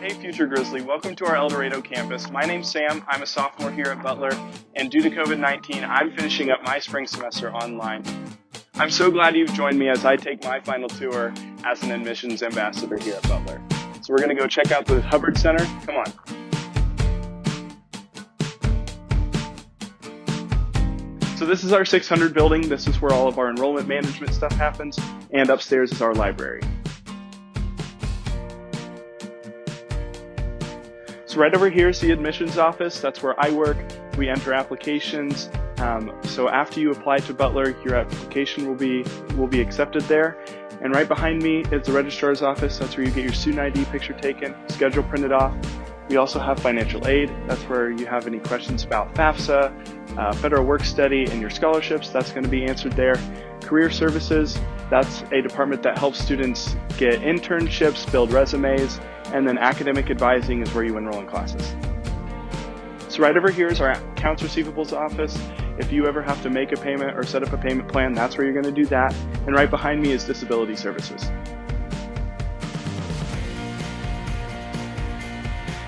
Hey Future Grizzly, welcome to our El Dorado campus. My name's Sam, I'm a sophomore here at Butler, and due to COVID-19, I'm finishing up my spring semester online. I'm so glad you've joined me as I take my final tour as an admissions ambassador here at Butler. So we're going to go check out the Hubbard Center. Come on. So this is our 600 building. This is where all of our enrollment management stuff happens, and upstairs is our library. So right over here is the admissions office. That's where I work. We enter applications. So after you apply to Butler, your application will be accepted there. And right behind me is the registrar's office. That's where you get your student ID picture taken, schedule printed off. We also have financial aid. That's where you have any questions about FAFSA, federal work study, and your scholarships. That's going to be answered there. Career services. That's a department that helps students get internships, build resumes, and then academic advising is where you enroll in classes. So right over here is our accounts receivables office. If you ever have to make a payment or set up a payment plan, that's where you're going to do that. And right behind me is disability services.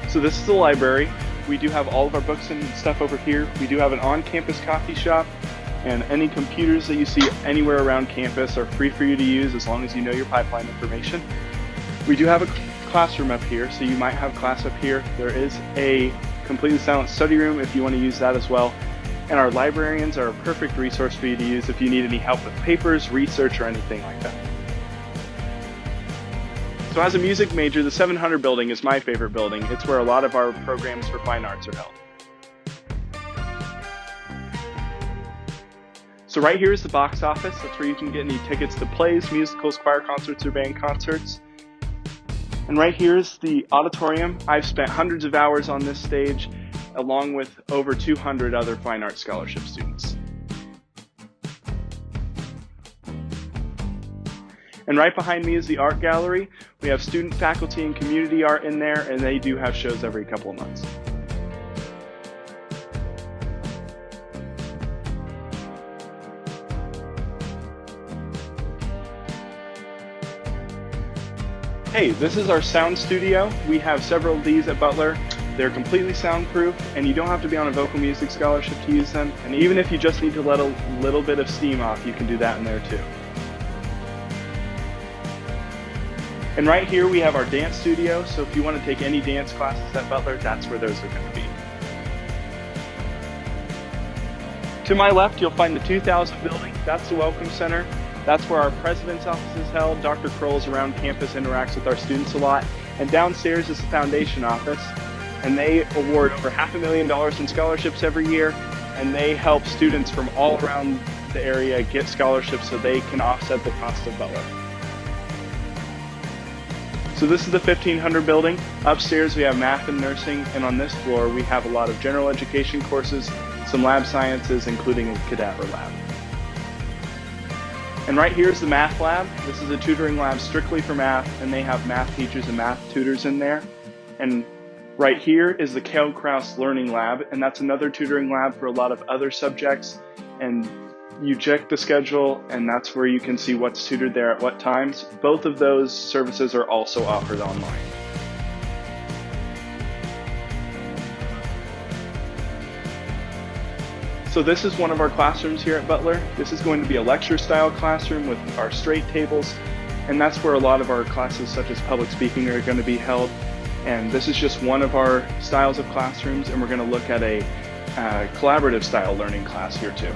So this is the library. We do have all of our books and stuff over here. We do have an on-campus coffee shop, and any computers that you see anywhere around campus are free for you to use as long as you know your pipeline information. We do have a classroom up here, so you might have class up here. There is a completely silent study room if you want to use that as well. And our librarians are a perfect resource for you to use if you need any help with papers, research, or anything like that. So as a music major, the 700 building is my favorite building. It's where a lot of our programs for fine arts are held. So right here is the box office. That's where you can get any tickets to plays, musicals, choir concerts, or band concerts. And right here is the auditorium. I've spent hundreds of hours on this stage, along with over 200 other fine arts scholarship students. And right behind me is the art gallery. We have student, faculty, and community art in there, and they do have shows every couple of months. Hey, this is our sound studio. We have several of these at Butler. They're completely soundproof, and you don't have to be on a vocal music scholarship to use them. And even if you just need to let a little bit of steam off, you can do that in there too. And right here we have our dance studio, so if you want to take any dance classes at Butler, that's where those are going to be. To my left, you'll find the 2000 building. That's the Welcome Center. That's where our president's office is held. Dr. Kroll's around campus, interacts with our students a lot. And downstairs is the foundation office, and they award over $500,000 in scholarships every year, and they help students from all around the area get scholarships so they can offset the cost of Butler. So this is the 1500 building. Upstairs we have math and nursing, and on this floor we have a lot of general education courses, some lab sciences, including a cadaver lab. And right here is the math lab. This is a tutoring lab strictly for math, and they have math teachers and math tutors in there. And right here is the Cale Krause Learning Lab, and that's another tutoring lab for a lot of other subjects. And you check the schedule, and that's where you can see what's tutored there at what times. Both of those services are also offered online. So this is one of our classrooms here at Butler. This is going to be a lecture style classroom with our straight tables, and that's where a lot of our classes such as public speaking are going to be held. And this is just one of our styles of classrooms, and we're going to look at a collaborative style learning class here too.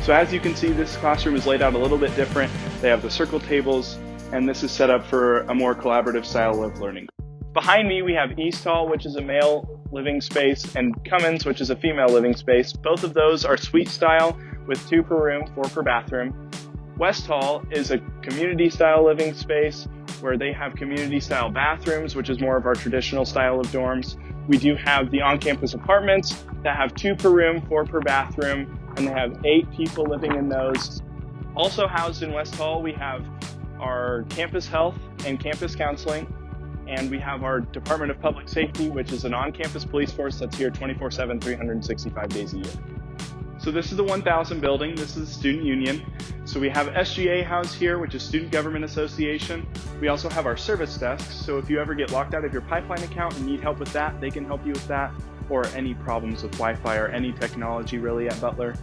So as you can see, this classroom is laid out a little bit different. They have the circle tables, and this is set up for a more collaborative style of learning. Behind me, we have East Hall, which is a male living space, and Cummins, which is a female living space. Both of those are suite style with 2 per room, 4 per bathroom. West Hall is a community style living space where they have community style bathrooms, which is more of our traditional style of dorms. We do have the on-campus apartments that have 2 per room, 4 per bathroom, and they have 8 people living in those. Also housed in West Hall, we have our campus health and campus counseling. And we have our Department of Public Safety, which is an on-campus police force that's here 24/7, 365 days a year. So this is the 1000 building. This is the student union. So we have SGA House here, which is Student Government Association. We also have our service desks. So if you ever get locked out of your pipeline account and need help with that, they can help you with that, or any problems with Wi-Fi or any technology really at Butler.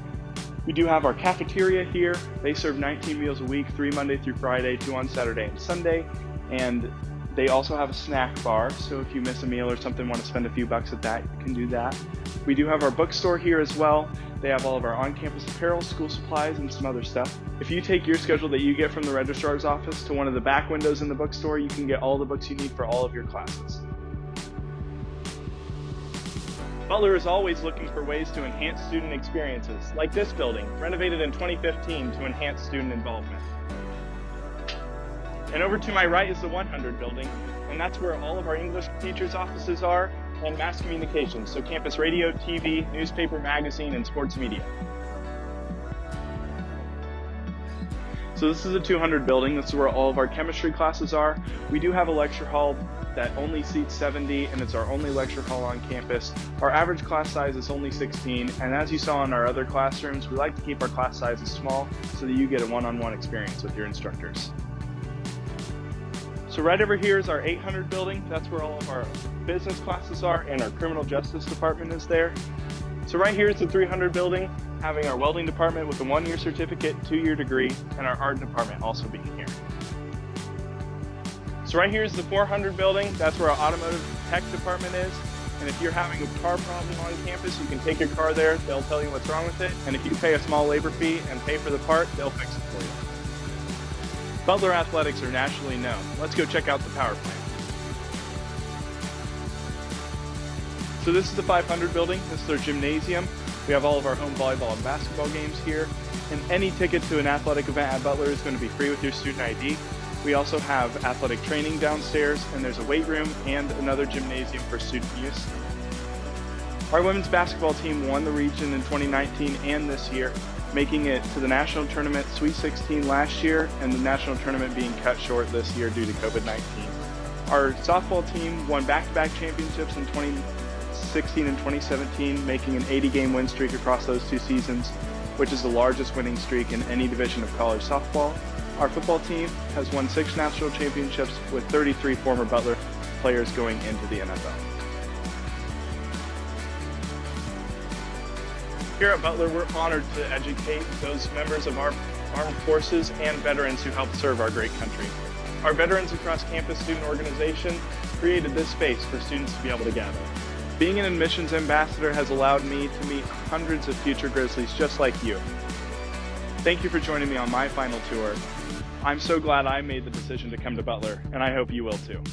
We do have our cafeteria here. They serve 19 meals a week, 3 Monday through Friday, 2 on Saturday and Sunday. And they also have a snack bar, so if you miss a meal or something, want to spend a few bucks at that, you can do that. We do have our bookstore here as well. They have all of our on-campus apparel, school supplies, and some other stuff. If you take your schedule that you get from the registrar's office to one of the back windows in the bookstore, you can get all the books you need for all of your classes. Butler is always looking for ways to enhance student experiences, like this building, renovated in 2015 to enhance student involvement. And over to my right is the 100 building, and that's where all of our English teachers' offices are, and mass communications, so campus radio, TV, newspaper, magazine, and sports media. So this is the 200 building. This is where all of our chemistry classes are. We do have a lecture hall that only seats 70, and it's our only lecture hall on campus. Our average class size is only 16, and as you saw in our other classrooms, we like to keep our class sizes small so that you get a one-on-one experience with your instructors. So right over here is our 800 building. That's where all of our business classes are, and our criminal justice department is there. So right here is the 300 building, having our welding department with a 1-year certificate, 2-year degree, and our art department also being here. So right here is the 400 building. That's where our automotive tech department is. And if you're having a car problem on campus, you can take your car there. They'll tell you what's wrong with it. And if you pay a small labor fee and pay for the part, they'll fix it for you. Butler athletics are nationally known. Let's go check out the power plant. So this is the 500 building. This is their gymnasium. We have all of our home volleyball and basketball games here. And any ticket to an athletic event at Butler is going to be free with your student ID. We also have athletic training downstairs, and there's a weight room and another gymnasium for student use. Our women's basketball team won the region in 2019 and this year, making it to the national tournament Sweet 16 last year, and the national tournament being cut short this year due to COVID-19. Our softball team won back-to-back championships in 2016 and 2017, making an 80-game win streak across those 2 seasons, which is the largest winning streak in any division of college softball. Our football team has won 6 national championships with 33 former Butler players going into the NFL. Here at Butler, we're honored to educate those members of our armed forces and veterans who help serve our great country. Our Veterans Across Campus student organization created this space for students to be able to gather. Being an admissions ambassador has allowed me to meet hundreds of future Grizzlies just like you. Thank you for joining me on my final tour. I'm so glad I made the decision to come to Butler, and I hope you will too.